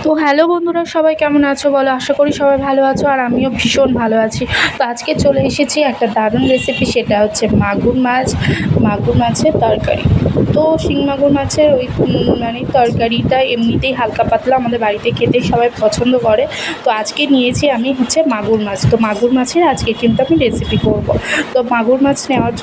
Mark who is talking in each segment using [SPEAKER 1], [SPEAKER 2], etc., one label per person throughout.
[SPEAKER 1] তো হ্যালো বন্ধুরা, সবাই কেমন আছো বলো? আশা করি সবাই ভালো আছো, আর আমিও ভীষণ ভালো আছি। তো আজকে চলে এসেছি একটা দারুণ রেসিপি, সেটা হচ্ছে মাগুর মাছের তরকারি। তো শিং মাগুর মাছের ওই মানে তরকারিটা এমনিতেই হালকা পাতলা আমাদের বাড়িতে খেতে সবাই পছন্দ করে। তো আজকে নিয়েছি আমি হচ্ছে মাগুর মাছ। তো মাগুর মাছের আজকে কিন্তু আমি রেসিপি করব। তো মাগুর মাছ নেওয়ার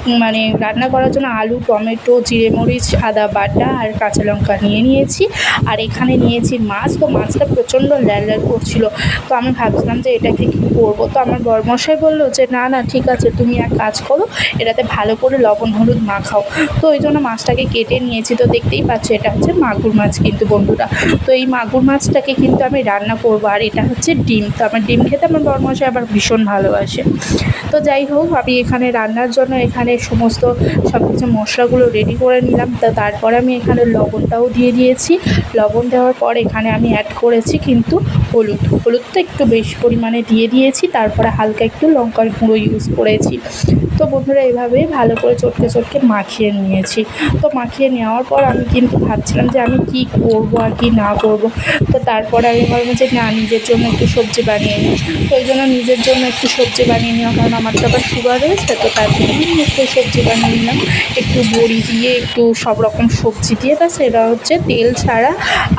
[SPEAKER 1] রান্না করার জন্য আলু, টমেটো, জিরে মরিচ, আদা বাটা আর কাঁচা লঙ্কা নিয়েছি। আর এখানে নিয়েছি মাছ। তো মাছটা প্রচণ্ড ল্যাল করছিল। তো আমি ভাবছিলাম যে এটাকে কী করবো। তো আমার বরমশাই বললো যে না না ঠিক আছে, তুমি এক কাজ করো, এটাতে ভালো করে লবণ হলুদ মাখাও। তো ওই জন্য মাছটাকে কেটে নিয়েছি। তো দেখতেই পাচ্ছ এটা হচ্ছে মাগুর মাছ কিন্তু বন্ধুরা। তো এই মাগুর মাছটাকে কিন্তু আমি রান্না করবো। আর এটা হচ্ছে ডিম। তো আমার ডিম খেতে আমার বরমশাই আবার ভীষণ ভালোবাসে। তো যাই হোক, আমি এখানে রান্নার জন্য এখানে সমস্ত সব কিছু মশলাগুলো রেডি করে নিলাম। তো তারপরে আমি এখানে লবণটাও দিয়ে দিয়েছি। লবণ দেওয়ার পর এখানে আমি অ্যাড করেছি কিন্তু হলুদটা একটু বেশি পরিমাণে দিয়ে দিয়েছি। তারপরে হালকা একটু লঙ্কার গুঁড়ো ইউজ করেছি। তো বন্ধুরা এভাবেই ভালো করে চটকে মাখিয়ে নিয়েছি। তো মাখিয়ে নেওয়ার পর আমি কিন্তু ভাবছিলাম যে আমি কি করব আর কি না করব। তো তারপরে আমি ভাবলাম যে না, নিজের জন্য একটু সবজি বানিয়ে নিই। তো ওই জন্য নিজের জন্য একটু সবজি বানিয়ে নেওয়া, কারণ আমার তো আবার সুগার রয়েছে। তো তার জন্য আমি একটু সবজি বানিয়ে নিলাম, একটু বড়ি দিয়ে, একটু সব রকম সবজি দিয়ে। তা সেটা হচ্ছে তেল ছাড়া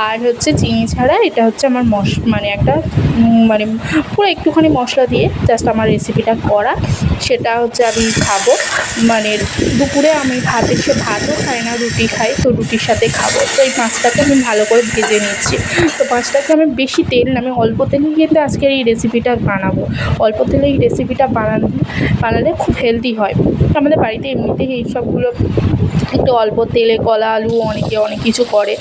[SPEAKER 1] আর হচ্ছে চিনি ছাড়া। এটা হচ্ছে আমার মানে একটা মানে পুরো একটুখানি মশলা দিয়ে জাস্ট আমার রেসিপিটা করা। সেটা হচ্ছে আমি খাবো, মানে দুপুরে আমি ভাতও খাই না, রুটি খাই। তো রুটির সাথে খাবো। তো এই মাছটাকে আমি ভালো করে ভেজে নিচ্ছি। তো মাছটাকে আমি বেশি তেল না, আমি অল্প তেলেই কিন্তু আজকের এই রেসিপিটা বানাবো। অল্প তেলে এই রেসিপিটা বানালে খুব হেলদি হয়। আমাদের বাড়িতে এমনিতেই এই সবগুলো একটু অল্প তেলে কলা আলু অনেকে অনেক কিছু করে।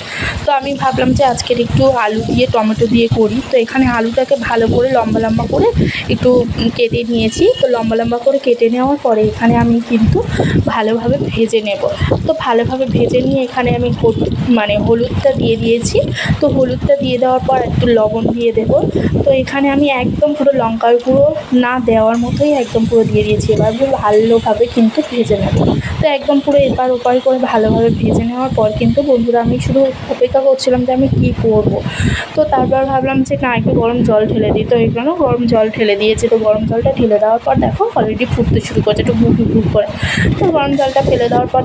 [SPEAKER 1] তো আমি ভাবলাম যে আজকের একটু আলু দিয়ে টমেটো দিয়ে করি। তো এখানে আলুটাকে ভালো করে লম্বা করে একটু কেটে নিয়েছি। তো লম্বা করে কেটে নেওয়ার পরে এখানে আমি কিন্তু ভালোভাবে ভেজে নেব। তো ভালোভাবে ভেজে নিয়ে এখানে আমি হলুদটা দিয়ে দিয়েছি। তো হলুদটা দিয়ে দেওয়ার পর একটু লবণ দিয়ে দেব। তো এখানে আমি একদম পুরো লঙ্কার গুঁড়ো না দেওয়ার মতোই একদম পুরো দিয়ে দিয়েছি। এবার ভালোভাবে কিন্তু ভেজে নেব। তো একদম পুরো এপার ওপার করে ভালোভাবে ভেজে নেওয়ার পর কিন্তু বন্ধুরা আমি শুধু অপেক্ষা করছিলাম যে আমি কী করব। তো তারপর ভাবলাম যে না, একটু গরম জল ঢেলে দিই। তো এখানেও গরম জল ঢেলে দিয়েছি। তো গরম জলটা ঢেলে দেওয়ার পর দেখো অলরেডি ফুটতে শুরু করেছে, একটু গুট করে। তো গরম জলটা ফেলে দেওয়ার পর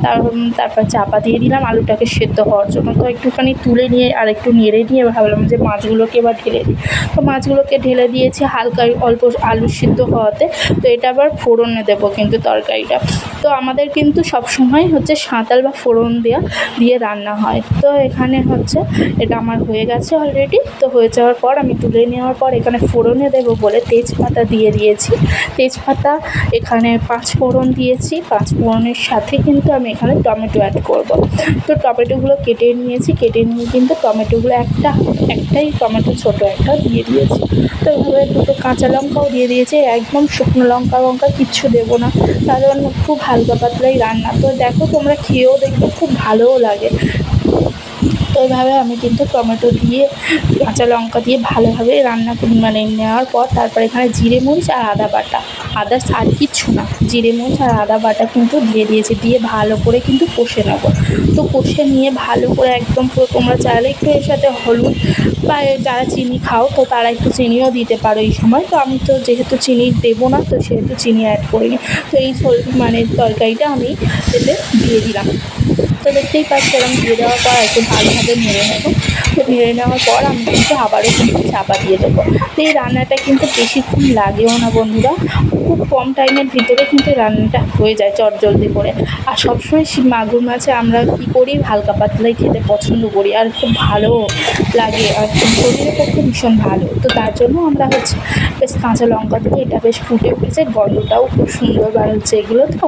[SPEAKER 1] তারপর চাপা দিয়ে দিলাম আলুটাকে সেদ্ধ হওয়ার জন্য। তো একটুখানি তুলে নিয়ে আর একটু নেড়ে নিয়ে ভাবলাম যে মাছগুলোকে এবার ঢেলে দিই। তো মাছগুলোকে ঢেলে দিয়েছি হালকা অল্প আলু সিদ্ধ হওয়াতে। তো এটা আবার ফোড়নে দেবো কিন্তু তরকারিটা। তো আমাদের কিন্তু সবসময় হচ্ছে সাঁতাল বা ফোড়ন দিয়ে রান্না হয়। তো এখানে হচ্ছে এটা আমার হয়ে গেছে অলরেডি। তো হয়ে যাওয়ার পর আমি তুলে নেওয়ার পর এখানে ফোড়নে দেবো বলে তেজপাতা দিয়ে দিয়েছি। তেজপাতা, এখানে 5 ফোড়ন দিয়েছি। 5 ফোড়নের সাথে কিন্তু আমি এখানে টমেটো অ্যাড করব। তো টমেটোগুলো কেটে নিয়েছি। কেটে নিয়ে কিন্তু টমেটোগুলো একটাই টমেটো ছোটো একটা দিয়ে দিয়েছি। তো এভাবে দুটো কাঁচা লঙ্কাও দিয়ে দিয়েছি। একদম শুকনো লঙ্কা কিচ্ছু দেবো না, কারণ খুব হালকা পাতলাই রান্না। তো দেখো তোমরা খেয়েও দেখবে, খুব ভালোও লাগে। তো এইভাবে আমি কিন্তু টমেটো দিয়ে কাঁচা লঙ্কা দিয়ে ভালোভাবে রান্না নেওয়ার পর তারপর এখানে জিরে মরিচ আর আদা বাটা, আদার্স আর কিচ্ছু না, জিরে মরিচ আর আদা বাটা কিন্তু দিয়ে দিয়েছি। দিয়ে ভালো করে কিন্তু কষে নেবো। তো কষে নিয়ে ভালো করে একদম পুরো, তোমরা চাইলে একটু এর সাথে হলুদ বা যারা চিনি খাও তো তারা একটু চিনিও দিতে পারো এই সময়। তো আমি তো যেহেতু চিনি দেবো না, তো সেহেতু চিনি অ্যাড করিনি। তো এই তরকারিটা আমি এতে দিয়ে দিলাম। তো দেখতেই পাচ্ছি এরকম দিয়ে দেওয়ার পর একটু ভালোভাবে নেড়ে নেবো। তো নেড়ে নেওয়ার পর আমি কিন্তু আবারও কিন্তু চাপা দিয়ে দেবো। তো এই রান্নাটা কিন্তু বেশিক্ষণ লাগেও না বন্ধুরা, খুব কম টাইমের ভিতরে কিন্তু রান্নাটা হয়ে যায় চটজলদি করে। আর সবসময় মাগুর মাছে আমরা কী করি, হালকা পাতলাই খেতে পছন্দ করি, আর খুব ভালোও লাগে, আর শরীরের পক্ষে ভীষণ ভালো। তো তার জন্য আমরা হচ্ছে বেশ কাঁচা লঙ্কা দিয়ে এটা বেশ ফুটে উঠেছে, গন্ধটাও খুব সুন্দর বার হচ্ছে। এগুলো তো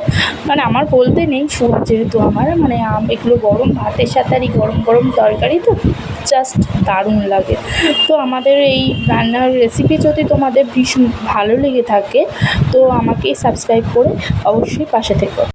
[SPEAKER 1] আমার বলতে নেই, সুগার যেহেতু আমার এগুলো গরম ভাতের সাথে আর এই গরম তরকারি তো জাস্ট দারুণ লাগে। তো আমাদের এই রান্নার রেসিপি যদি তোমাদের ভীষণ ভালো লেগে থাকে তো আমাকে সাবস্ক্রাইব করে অবশ্যই পাশে থেকো।